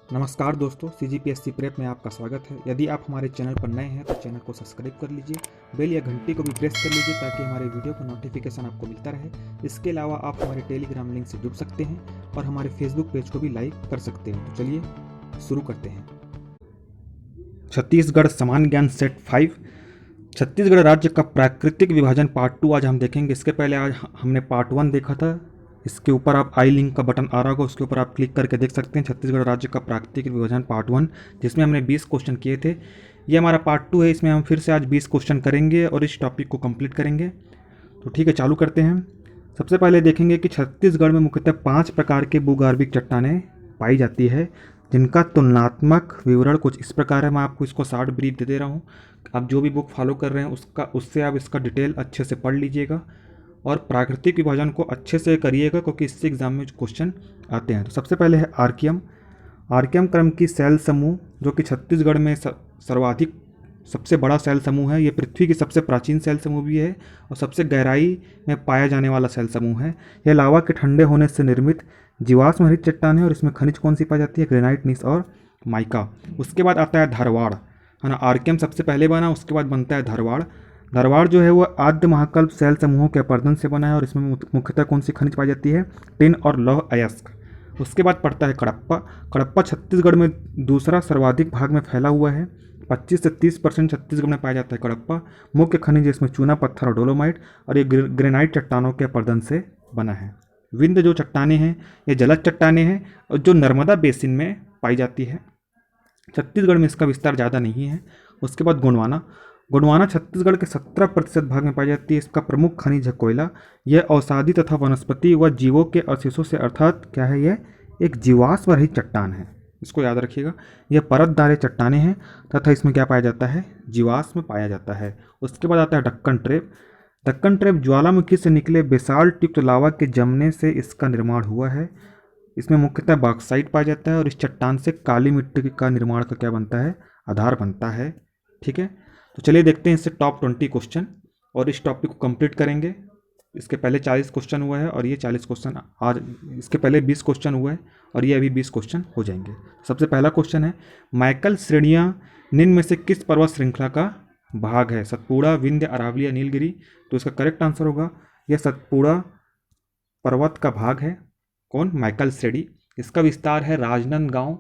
नमस्कार दोस्तों, CGPSC prep में आपका स्वागत है। यदि आप हमारे चैनल पर नए हैं तो चैनल को सब्सक्राइब कर लीजिए, बेल या घंटी को भी प्रेस कर लीजिए ताकि हमारे वीडियो का नोटिफिकेशन आपको मिलता रहे। इसके अलावा आप हमारे टेलीग्राम लिंक से जुड़ सकते हैं और हमारे फेसबुक पेज को भी लाइक कर सकते हैं। तो चलिए शुरू करते हैं। छत्तीसगढ़ समान ज्ञान सेट 5, छत्तीसगढ़ राज्य का प्राकृतिक विभाजन पार्ट 2 आज हम देखेंगे। इसके पहले आज हमने पार्ट 1 देखा था। इसके ऊपर आप आई लिंक का बटन आ रहा होगा, उसके ऊपर आप क्लिक करके देख सकते हैं छत्तीसगढ़ राज्य का प्राकृतिक विभाजन पार्ट 1, जिसमें हमने 20 क्वेश्चन किए थे। ये हमारा पार्ट 2 है, इसमें हम फिर से आज 20 क्वेश्चन करेंगे और इस टॉपिक को कंप्लीट करेंगे। तो ठीक है, चालू करते हैं। सबसे पहले देखेंगे कि छत्तीसगढ़ में मुख्यतः 5 प्रकार के भूगर्भिक चट्टानें पाई जाती है, जिनका तुलनात्मक विवरण कुछ इस प्रकार है। मैं आपको इसको शॉर्ट ब्रीफ दे रहा हूँ। आप जो भी बुक फॉलो कर रहे हैं उससे आप इसका डिटेल अच्छे से पढ़ लीजिएगा और प्राकृतिक विभाजन को अच्छे से करिएगा, क्योंकि इससे एग्जाम में क्वेश्चन आते हैं। तो सबसे पहले है आर्कियम। आर्कियम क्रम की सेल समूह, जो कि छत्तीसगढ़ में सर्वाधिक सबसे बड़ा सेल समूह है। ये पृथ्वी की सबसे प्राचीन सेल समूह भी है और सबसे गहराई में पाया जाने वाला सेल समूह है। यह लावा के ठंडे होने से निर्मित जीवाश्म रहित चट्टान है और इसमें खनिज कौन सी पाई जाती है? ग्रेनाइट, नीस और माइका। उसके बाद आता है धारवाड़, है ना। आर्कियम सबसे पहले बना, उसके बाद बनता है धारवाड़। धारवाड़ जो है वो आद्य महाकल्प सेल समूहों के अपर्दन से बना है और इसमें मुख्यतः कौन सी खनिज पाई जाती है? टिन और लौह अयस्क। उसके बाद पड़ता है कडप्पा। कडप्पा छत्तीसगढ़ में दूसरा सर्वाधिक भाग में फैला हुआ है। 25 से 30% छत्तीसगढ़ में पाया जाता है कडप्पा। मुख्य खनिज इसमें चूना पत्थर और डोलोमाइट, और ये ग्रेनाइट चट्टानों के अपर्दन से बना है। विंध्य जो चट्टानें हैं ये जलज चट्टानें हैं और जो नर्मदा बेसिन में पाई जाती है। छत्तीसगढ़ में इसका विस्तार ज़्यादा नहीं है। उसके बाद गोंडवाना। गोंडवाना छत्तीसगढ़ के 17% भाग में पाई जाती है। इसका प्रमुख खनिज है कोयला। यह औषधि तथा वनस्पति व जीवों के अवशेषों से, अर्थात क्या है, यह एक जीवाश्म रहित चट्टान है। इसको याद रखिएगा। यह परतदार चट्टानें हैं तथा इसमें क्या पाया जाता है? जीवाश्म पाया जाता है। उसके बाद आता है दक्कन ट्रेप। दक्कन ट्रेप ज्वालामुखी से निकले बेसाल्ट युक्त लावा के जमने से इसका निर्माण हुआ है। इसमें मुख्यतः बॉक्साइट पाया जाता है और इस चट्टान से काली मिट्टी का निर्माण का क्या बनता है? आधार बनता है। ठीक है, तो चलिए देखते हैं इससे टॉप 20 क्वेश्चन और इस टॉपिक को कंप्लीट करेंगे। इसके पहले 40 क्वेश्चन हुआ है और ये 40 क्वेश्चन आज, इसके पहले 20 क्वेश्चन हुए हैं और ये अभी 20 क्वेश्चन हो जाएंगे। सबसे पहला क्वेश्चन है, माइकल श्रेणियाँ निम्न में से किस पर्वत श्रृंखला का भाग है? सतपुड़ा, विंध्य, अरावली या नीलगिरी? तो इसका करेक्ट आंसर होगा यह सतपुड़ा पर्वत का भाग है। कौन? माइकल श्रेणी। इसका विस्तार है राजनांदगांव,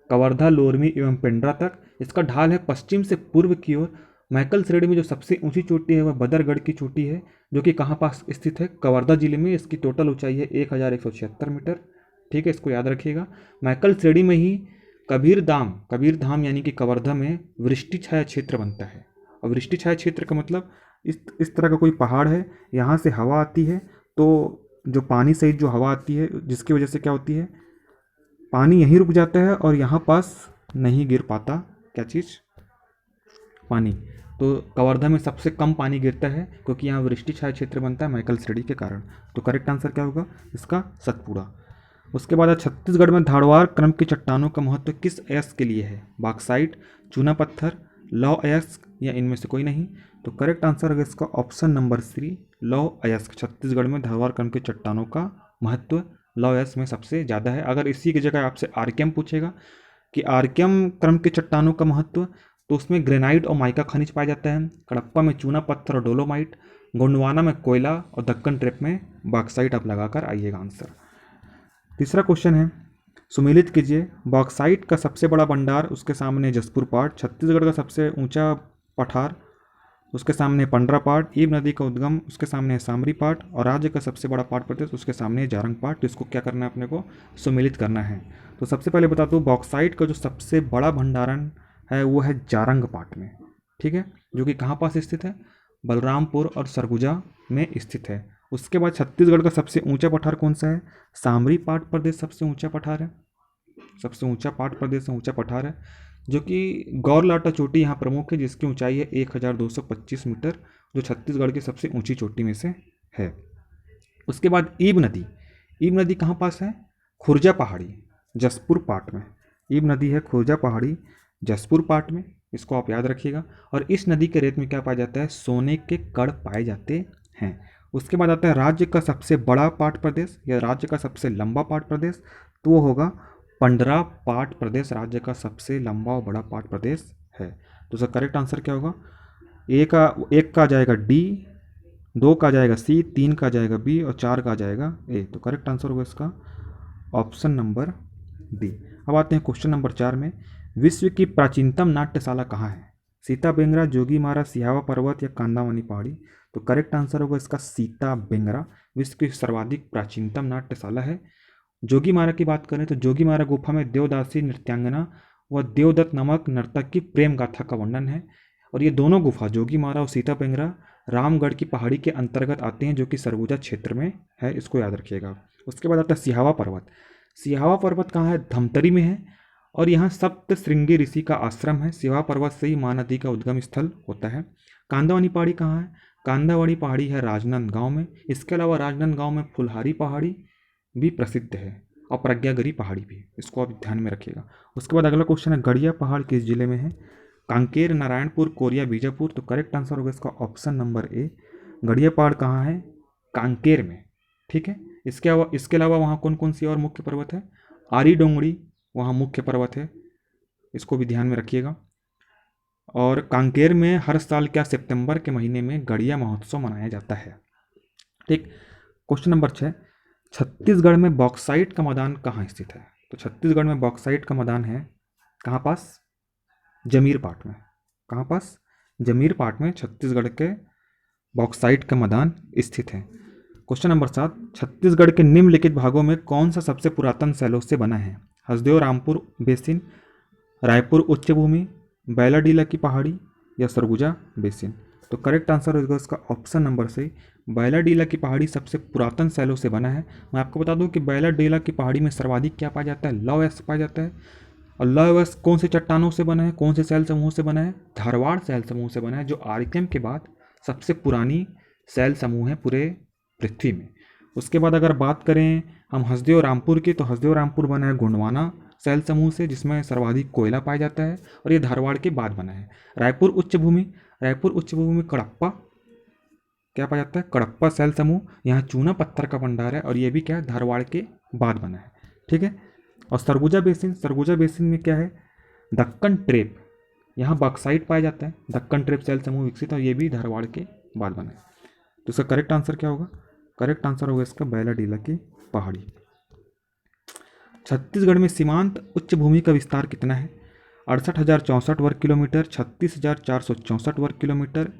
कवर्धा, लोरमी एवं पेंड्रा तक। इसका ढाल है पश्चिम से पूर्व की ओर। माइकल श्रेणी में जो सबसे ऊंची चोटी है वह बदरगढ़ की चोटी है, जो कि कहाँ पास स्थित है? कवर्धा जिले में। इसकी टोटल ऊंचाई है 1176 मीटर। ठीक है, इसको याद रखिएगा। माइकल श्रेणी में ही कबीरधाम यानी कि कवर्धा में वृष्टि छाया क्षेत्र बनता है। और वृष्टि छाया क्षेत्र का मतलब इस तरह का कोई पहाड़ है, यहाँ से हवा आती है, तो जो पानी सहित जो हवा आती है जिसकी वजह से क्या होती है? पानी यहीं रुक जाता है और यहाँ पास नहीं गिर पाता। क्या चीज़? पानी। तो कवर्धा में सबसे कम पानी गिरता है क्योंकि यहाँ वृष्टि छाया क्षेत्र बनता है माइकल श्रेणी के कारण। तो करेक्ट आंसर क्या होगा इसका? सतपुड़ा। उसके बाद छत्तीसगढ़ में धारवाड़ क्रम की चट्टानों का महत्व किस अयस्क के लिए है? बॉक्साइट, चूना पत्थर, लौह अयस्क या इनमें से कोई नहीं? तो करेक्ट आंसर होगा इसका ऑप्शन नंबर 3, लौह अयस्क। छत्तीसगढ़ में धारवाड़ क्रम के चट्टानों का महत्व लौह अयस्क में सबसे ज़्यादा है। अगर इसी की जगह आपसे आर्कियम पूछेगा कि आर्कियम क्रम के चट्टानों का महत्व, तो उसमें ग्रेनाइट और माइका खनिज पाया जाता है। कडप्पा में चूना पत्थर और डोलोमाइट, गोंडवाना में कोयला और दक्कन ट्रेप में बॉक्साइट। आप लगाकर आइएगा आंसर। तीसरा क्वेश्चन है, सुमेलित कीजिए। बॉक्साइट का सबसे बड़ा भंडार, उसके सामने जसपुर पाट। छत्तीसगढ़ का सबसे ऊंचा पठार, उसके सामने पंडरा पाट। ईब नदी का उद्गम, उसके सामने है सामरी पाट। और राज्य का सबसे बड़ा पाट प्रदेश, उसके सामने है जारंग पाट। तो इसको क्या करना है अपने को? सुमेलित करना है। तो सबसे पहले बता दूँ, बॉक्साइट का जो सबसे बड़ा भंडारण है वो है जारंग पाट में। ठीक है, जो कि कहाँ पास स्थित है? बलरामपुर और सरगुजा में स्थित है। उसके बाद छत्तीसगढ़ का सबसे ऊंचा पठार कौन सा है? सामरी पाट प्रदेश सबसे ऊंचा पठार है। सबसे ऊंचा पाट प्रदेश में ऊंचा पठार है, जो कि गौरलाटा चोटी यहाँ प्रमुख है, जिसकी ऊंचाई है 1225 मीटर, जो छत्तीसगढ़ की सबसे ऊंची चोटी में से है। उसके बाद ईब नदी। ईब नदी कहाँ पास है? खुर्जा पहाड़ी, जसपुर पाट में। ईब नदी है खुर्जा पहाड़ी, जसपुर पाट में। इसको आप याद रखिएगा। और इस नदी के रेत में क्या पाया जाता है? सोने के कण पाए जाते हैं। उसके बाद आता है राज्य का सबसे बड़ा पाट प्रदेश या राज्य का सबसे लंबा पाट प्रदेश, तो वो होगा पंडरा पाट प्रदेश राज्य का सबसे लंबा और बड़ा पाट प्रदेश है। तो इसका करेक्ट आंसर क्या होगा? एक का आ जाएगा डी, 2 का आ जाएगा सी, 3 का आ जाएगा बी और 4 का आ जाएगा ए। तो करेक्ट आंसर होगा इसका ऑप्शन नंबर डी। अब आते हैं क्वेश्चन नंबर 4 में। विश्व की प्राचीनतम नाट्यशाला कहाँ है? सीता बेंगरा, जोगी मारा, सिहावा पर्वत या कांदावनी पहाड़ी? तो करेक्ट आंसर होगा इसका सीता बेंगरा विश्व की सर्वाधिक प्राचीनतम नाट्यशाला है। जोगी मारा की बात करें तो जोगी मारा गुफा में देवदासी नृत्यांगना व देवदत्त नामक नर्तक की प्रेम गाथा का वर्णन है। और ये दोनों गुफा जोगी मारा और सीता बेंगरा रामगढ़ की पहाड़ी के अंतर्गत आते हैं, जो कि सरगुजा क्षेत्र में है, इसको याद रखिएगा। उसके बाद आता है सिहावा पर्वत। सिहावा पर्वत कहाँ है? धमतरी में है और यहाँ सप्त श्रृंगी ऋषि का आश्रम है। सिहावा पर्वत से ही महानदी का उद्गम स्थल होता है। कांदावनी पहाड़ी कहाँ है? कांदावनी पहाड़ी है राजनांदगांव में। इसके अलावा राजनांदगांव में फुलहारी पहाड़ी भी प्रसिद्ध है और प्रज्ञागिरी पहाड़ी भी, इसको आप ध्यान में रखिएगा। उसके बाद अगला क्वेश्चन है गढ़िया पहाड़ किस जिले में है? कांकेर, नारायणपुर, कोरिया, बीजापुर? तो करेक्ट आंसर होगा इसका ऑप्शन नंबर ए। गढ़िया पहाड़ कहाँ है? कांकेर में। ठीक है। इसके अलावा वहाँ कौन कौन सी और मुख्य पर्वत है? आरी डोंगरी वहाँ मुख्य पर्वत है, इसको भी ध्यान में रखिएगा। और कांकेर में हर साल क्या सितंबर के महीने में गढ़िया महोत्सव मनाया जाता है। ठीक। क्वेश्चन नंबर 6, छत्तीसगढ़ में बॉक्साइट का मैदान कहाँ स्थित है? तो छत्तीसगढ़ में बॉक्साइट का मैदान है कहाँ पास? जमीर पाट में। कहाँ पास? जमीर पाट में छत्तीसगढ़ के बॉक्साइट का मैदान स्थित है। क्वेश्चन नंबर 7, छत्तीसगढ़ के निम्नलिखित भागों में कौन सा सबसे पुरातन शैलों से बना है? हसदेव रामपुर बेसिन, रायपुर उच्च भूमि, बैलाडीला की पहाड़ी या सरगुजा बेसिन? तो करेक्ट आंसर होगा इसका ऑप्शन नंबर से, बैलाडीला की पहाड़ी सबसे पुरातन शैलों से बना है। मैं आपको बता दूं कि बैलाडीला की पहाड़ी में सर्वाधिक क्या पाया जाता है? लौह अयस्क पाया जाता है। और लौह अयस्क कौन से चट्टानों से बना है? कौन से शैल समूह से बना है? धारवाड़ शैल समूह से बना है, जो आर्कियम के बाद सबसे पुरानी शैल समूह है पूरे पृथ्वी में। उसके बाद अगर बात करें हम हसदेव रामपुर की, तो हसदेव रामपुर बना है गोंडवाना शैल समूह से, जिसमें सर्वाधिक कोयला पाया जाता है और ये धारवाड़ के बाद बना है। रायपुर उच्च भूमि, रायपुर उच्च भूमि में कडप्पा क्या पाया जाता है? कडप्पा शैल समूह, यहाँ चूना पत्थर का भंडार है और ये भी क्या है? धारवाड़ के बाद बना है। ठीक है। और सरगुजा बेसिन, सरगुजा बेसिन में क्या है? दक्कन ट्रेप, यहाँ बॉक्साइट पाया जाता है। दक्कन ट्रेप शैल समूह विकसित और ये भी धारवाड़ के बाद बना है। तो इसका करेक्ट आंसर क्या होगा? करेक्ट आंसर होगा इसका बैलाडीला की पहाड़ी। छत्तीसगढ़ में सीमांत उच्च भूमि का विस्तार कितना है? 68,064 वर्ग किलोमीटर, 36,464 वर्ग किलोमीटर,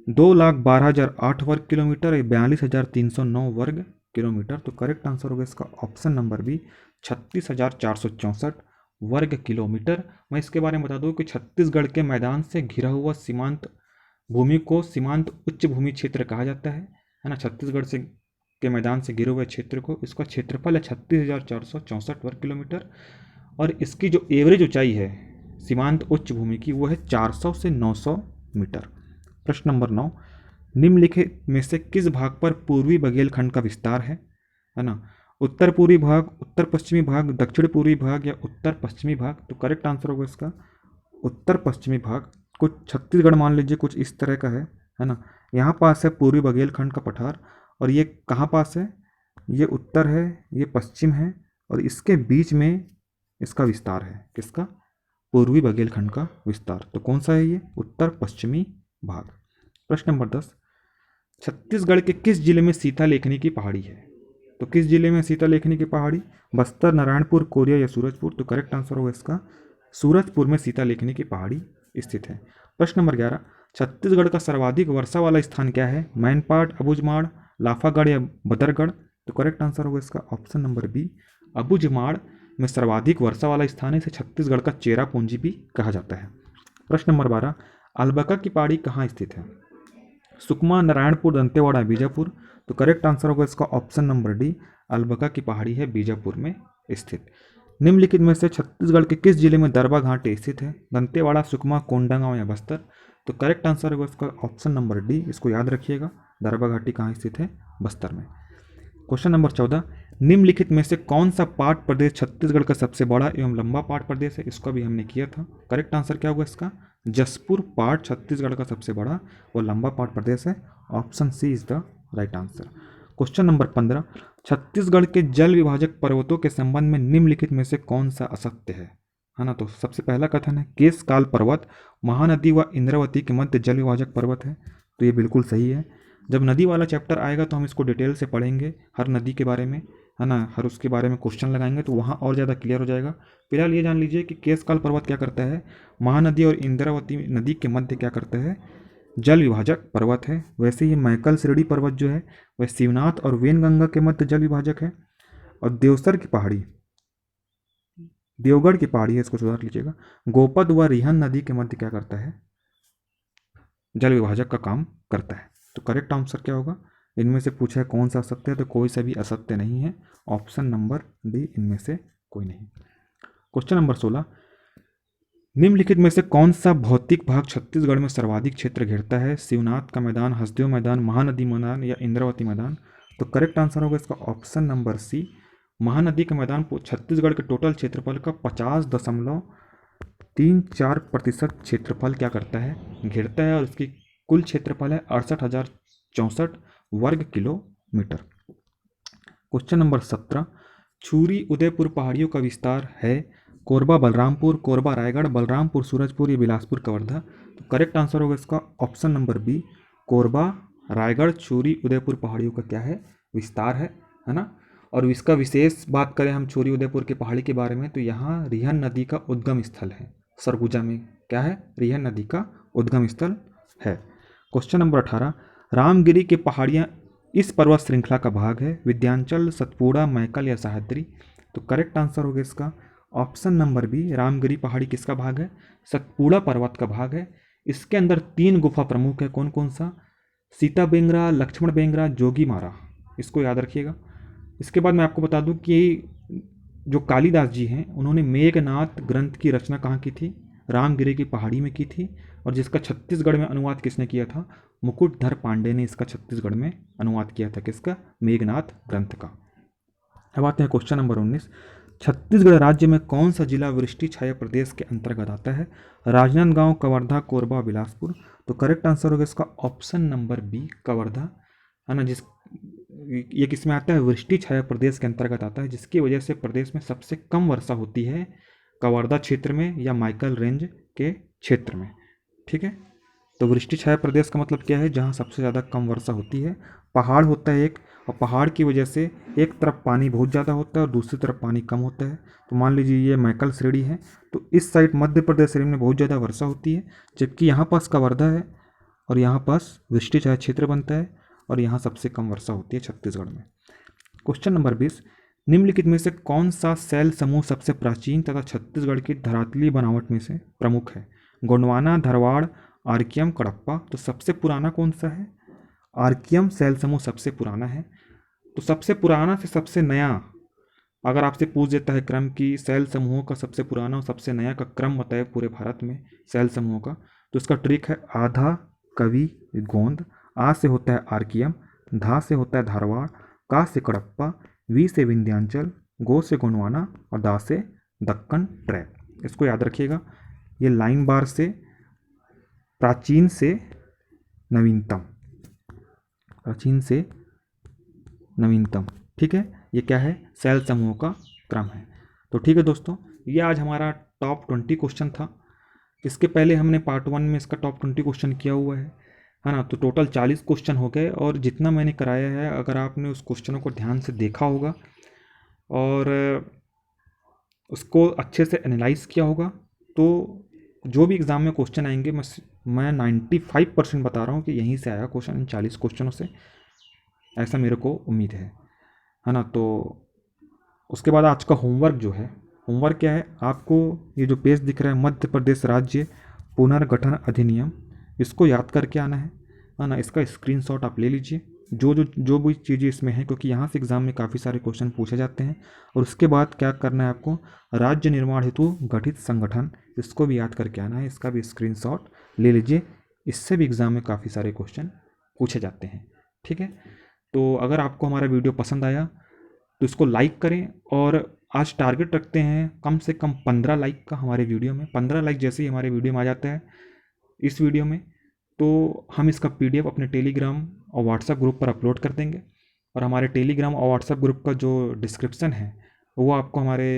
2,12,008 वर्ग किलोमीटर या 42,309 वर्ग किलोमीटर? तो करेक्ट आंसर होगा इसका ऑप्शन नंबर बी, 36,464 वर्ग किलोमीटर। मैं इसके बारे में बता दूं कि छत्तीसगढ़ के मैदान से घिरा हुआ सीमांत भूमि को सीमांत उच्च भूमि क्षेत्र कहा जाता है ना। छत्तीसगढ़ से के मैदान से घिरे हुए क्षेत्र को, इसका क्षेत्रफल है 36,464 वर्ग किलोमीटर और इसकी जो एवरेज ऊंचाई है सीमांत उच्च भूमि की वो है 400 से 900 मीटर। प्रश्न नंबर 9, निम्नलिखित में से किस भाग पर पूर्वी बघेलखंड का विस्तार है ना? उत्तर पूर्वी भाग, उत्तर पश्चिमी भाग, दक्षिण पूर्वी भाग या उत्तर पश्चिमी भाग? तो करेक्ट आंसर होगा इसका उत्तर पश्चिमी भाग। कुछ छत्तीसगढ़ मान लीजिए कुछ इस तरह का है ना। यहाँ पास है पूर्वी बघेलखंड का पठार और ये कहाँ पास है? ये उत्तर है, ये पश्चिम है और इसके बीच में इसका विस्तार है। किसका? पूर्वी बघेलखंड का विस्तार। तो कौन सा है ये? उत्तर पश्चिमी भाग। प्रश्न नंबर 10, छत्तीसगढ़ के किस जिले में सीता लेखनी की पहाड़ी है? तो किस जिले में सीता लेखनी की पहाड़ी? बस्तर, नारायणपुर, कोरिया या सूरजपुर? तो करेक्ट आंसर होगा इसका सूरजपुर में सीता लेखनी की पहाड़ी स्थित है। प्रश्न नंबर 11, छत्तीसगढ़ का सर्वाधिक वर्षा वाला स्थान क्या है? मैनपाट, अबूझमाड़, लाफागढ़ या बदरगढ़? तो करेक्ट आंसर होगा इसका ऑप्शन नंबर बी, अबूझमाड़ में सर्वाधिक वर्षा वाला स्थान है। इसे छत्तीसगढ़ का चेरापूंजी भी कहा जाता है। प्रश्न नंबर 12, अल्बका की पहाड़ी कहाँ स्थित है? सुकमा, नारायणपुर, दंतेवाड़ा, बीजापुर? तो करेक्ट आंसर होगा इसका ऑप्शन नंबर डी, अल्बका की पहाड़ी है बीजापुर में स्थित। निम्नलिखित में से छत्तीसगढ़ के किस जिले में दरबा घाटी स्थित है? दंतेवाड़ा, सुकमा, कोंडागांव या बस्तर? तो करेक्ट आंसर होगा इसका ऑप्शन नंबर डी, इसको याद रखिएगा। दरबा घाटी कहाँ स्थित है? बस्तर में। क्वेश्चन नंबर 14, निम्नलिखित में से कौन सा पाट प्रदेश छत्तीसगढ़ का सबसे बड़ा एवं लंबा पाट प्रदेश है? इसका भी हमने किया था। करेक्ट आंसर क्या होगा इसका? जसपुर पाट छत्तीसगढ़ का सबसे बड़ा और लंबा पाट प्रदेश है। Option C is the right answer. Question number 15, Chhattisgarh के जल विभाजक पर्वतों के संबंध में निम्नलिखित में से कौन सा असत्य है ना। तो सबसे पहला कथन है केशकाल पर्वत महानदी व इंद्रावती के मध्य जल विभाजक पर्वत है, तो ये बिल्कुल सही है। जब नदी वाला चैप्टर आएगा तो हम इसको डिटेल से पढ़ेंगे, हर नदी के बारे में, है ना, हर उसके बारे में क्वेश्चन लगाएंगे तो वहाँ और ज़्यादा क्लियर हो जाएगा। फिलहाल ये जान लीजिए कि केशकाल पर्वत क्या करता है, महानदी और इंद्रावती नदी के मध्य क्या करता है, जल विभाजक पर्वत है। वैसे ही मैकल श्रेणी पर्वत जो है वह शिवनाथ और वेनगंगा के मध्य जल विभाजक है। और देवसर की पहाड़ी, देवगढ़ की पहाड़ी है, इसको सुधार लीजिएगा, गोपद व रिहन नदी के मध्य क्या करता है, जल विभाजक का काम करता है। तो करेक्ट आंसर क्या होगा, इनमें से पूछा है कौन सा असत्य है, तो कोई सा भी असत्य नहीं है, ऑप्शन नंबर डी इनमें से कोई नहीं। क्वेश्चन नंबर 16, निम्नलिखित में से कौन सा भौतिक भाग छत्तीसगढ़ में सर्वाधिक क्षेत्र घेरता है, शिवनाथ का मैदान, हसदेव मैदान, महानदी मैदान या इंद्रावती मैदान। तो करेक्ट आंसर होगा इसका ऑप्शन नंबर सी, महानदी का मैदान छत्तीसगढ़ के टोटल क्षेत्रफल का 50.34% क्षेत्रफल क्या करता है, घेरता है, और इसकी कुल क्षेत्रफल है 68,064 वर्ग किलोमीटर। क्वेश्चन नंबर 17, छुरी उदयपुर पहाड़ियों का विस्तार है, कोरबा बलरामपुर, कोरबा रायगढ़, बलरामपुर सूरजपुर या बिलासपुर कवर्धा। तो करेक्ट आंसर होगा इसका option number B, Korba Raigarh Chhuri Udaipur पहाड़ियों का क्या है, विस्तार है ना। और इसका विशेष बात करें हम छुरी उदयपुर के पहाड़ी के बारे में, तो यहाँ रिहन नदी का उद्गम स्थल है, सरगुजा में क्या है, रिहन नदी का उद्गम स्थल है। क्वेश्चन नंबर 18, रामगिरी की पहाड़ियाँ इस पर्वत श्रृंखला का भाग है, विंध्याचल, सतपुड़ा, मैकल या सह्याद्री। तो करेक्ट आंसर होगा इसका ऑप्शन नंबर बी, रामगिरी पहाड़ी किसका भाग है, सतपुड़ा पर्वत का भाग है। इसके अंदर 3 गुफा प्रमुख है, कौन कौन सा, सीता बेंगरा, लक्ष्मण बेंगरा, जोगी मारा, इसको याद रखिएगा। इसके बाद मैं आपको बता दूं कि जो कालिदास जी हैं उन्होंने मेघनाथ ग्रंथ की रचना कहाँ की थी, रामगिरी की पहाड़ी में की थी, और जिसका छत्तीसगढ़ में अनुवाद किसने किया था, मुकुटधर पांडे ने इसका छत्तीसगढ़ में अनुवाद किया था, किसका, मेघनाथ ग्रंथ का। अब आते हैं क्वेश्चन नंबर 19, छत्तीसगढ़ राज्य में कौन सा जिला वृष्टि छाया प्रदेश के अंतर्गत आता है, राजनांदगांव, कवर्धा, कोरबा, बिलासपुर। तो करेक्ट आंसर होगा इसका ऑप्शन नंबर बी, कवर्धा, है ना। ये किस में आता है, वृष्टि छाया प्रदेश के अंतर्गत आता है, जिसकी वजह से प्रदेश में सबसे कम वर्षा होती है कवर्धा क्षेत्र में या माइकल रेंज के क्षेत्र में, ठीक है। तो वृष्टि छाया प्रदेश का मतलब क्या है, जहाँ सबसे ज़्यादा कम वर्षा होती है, पहाड़ होता है एक, और पहाड़ की वजह से एक तरफ पानी बहुत ज़्यादा होता है और दूसरी तरफ पानी कम होता है। तो मान लीजिए ये मैकल श्रेणी है, तो इस साइड मध्य प्रदेश श्रेणी में बहुत ज़्यादा वर्षा होती है, जबकि यहाँ पास कवर्धा है और यहाँ पास वृष्टि छाया क्षेत्र बनता है, और यहाँ सबसे कम वर्षा होती है छत्तीसगढ़ में। क्वेश्चन नंबर 20, निम्नलिखित में से कौन सा शैल समूह सबसे प्राचीन तथा छत्तीसगढ़ की धरातलीय बनावट में से प्रमुख है, गोंडवाना, धरवाड़, आर्कियम, कडप्पा। तो सबसे पुराना कौन सा है, आर्कियम शैल समूह सबसे पुराना है। तो सबसे पुराना से सबसे नया अगर आपसे पूछ देता है क्रम की शैल समूहों का सबसे पुराना और सबसे नया का क्रम बताए पूरे भारत में शैल समूहों का, तो इसका ट्रिक है आधा, कवि, गोंद, आ से होता है आर्कियम, धा से होता है धारवाड़, का से कडप्पा, वी से विंध्याचल, गो से गोंडवाना और दा से दक्कन ट्रैप। इसको याद रखिएगा, ये लाइन बार से प्राचीन से नवीनतम, प्राचीन से नवीनतम, ठीक है। ये क्या है, शैल समूहों का क्रम है। तो ठीक है दोस्तों, ये आज हमारा टॉप 20 क्वेश्चन था। इसके पहले हमने पार्ट 1 में इसका टॉप 20 क्वेश्चन किया हुआ है ना। तो टोटल 40 क्वेश्चन हो गए, और जितना मैंने कराया है अगर आपने उस क्वेश्चनों को ध्यान से देखा होगा और उसको अच्छे से एनालाइज किया होगा, तो जो भी एग्ज़ाम में क्वेश्चन आएंगे मैं 95% बता रहा हूँ कि यहीं से आया क्वेश्चन, इन 40 क्वेश्चनों से, ऐसा मेरे को उम्मीद है ना। तो उसके बाद आज का होमवर्क जो है, होमवर्क क्या है, आपको ये जो पेज दिख रहा है मध्य प्रदेश राज्य पुनर्गठन अधिनियम, इसको याद करके आना है ना। इसका स्क्रीनशॉट आप ले लीजिए, जो भी चीज़ें इसमें हैं, क्योंकि यहाँ से एग्ज़ाम में काफ़ी सारे क्वेश्चन पूछे जाते हैं। और उसके बाद क्या करना है आपको, राज्य निर्माण हेतु गठित संगठन, इसको भी याद करके आना है, इसका भी स्क्रीनशॉट ले लीजिए, इससे भी एग्ज़ाम में काफ़ी सारे क्वेश्चन पूछे जाते हैं, ठीक है। तो अगर आपको हमारा वीडियो पसंद आया तो इसको लाइक करें, और आज टारगेट रखते हैं कम से कम 15 लाइक का हमारे वीडियो में। 15 लाइक जैसे ही हमारे वीडियो में आ जाता है इस वीडियो में, तो हम इसका PDF अपने टेलीग्राम और व्हाट्सएप ग्रुप पर अपलोड कर देंगे, और हमारे टेलीग्राम और व्हाट्सएप ग्रुप का जो डिस्क्रिप्शन है वो आपको हमारे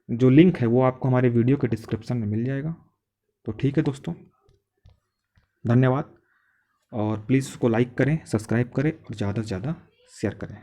जो लिंक है वो आपको हमारे वीडियो के डिस्क्रिप्शन में मिल जाएगा। तो ठीक है दोस्तों, धन्यवाद, और प्लीज़ उसको लाइक करें, सब्सक्राइब करें और ज़्यादा से ज़्यादा शेयर करें।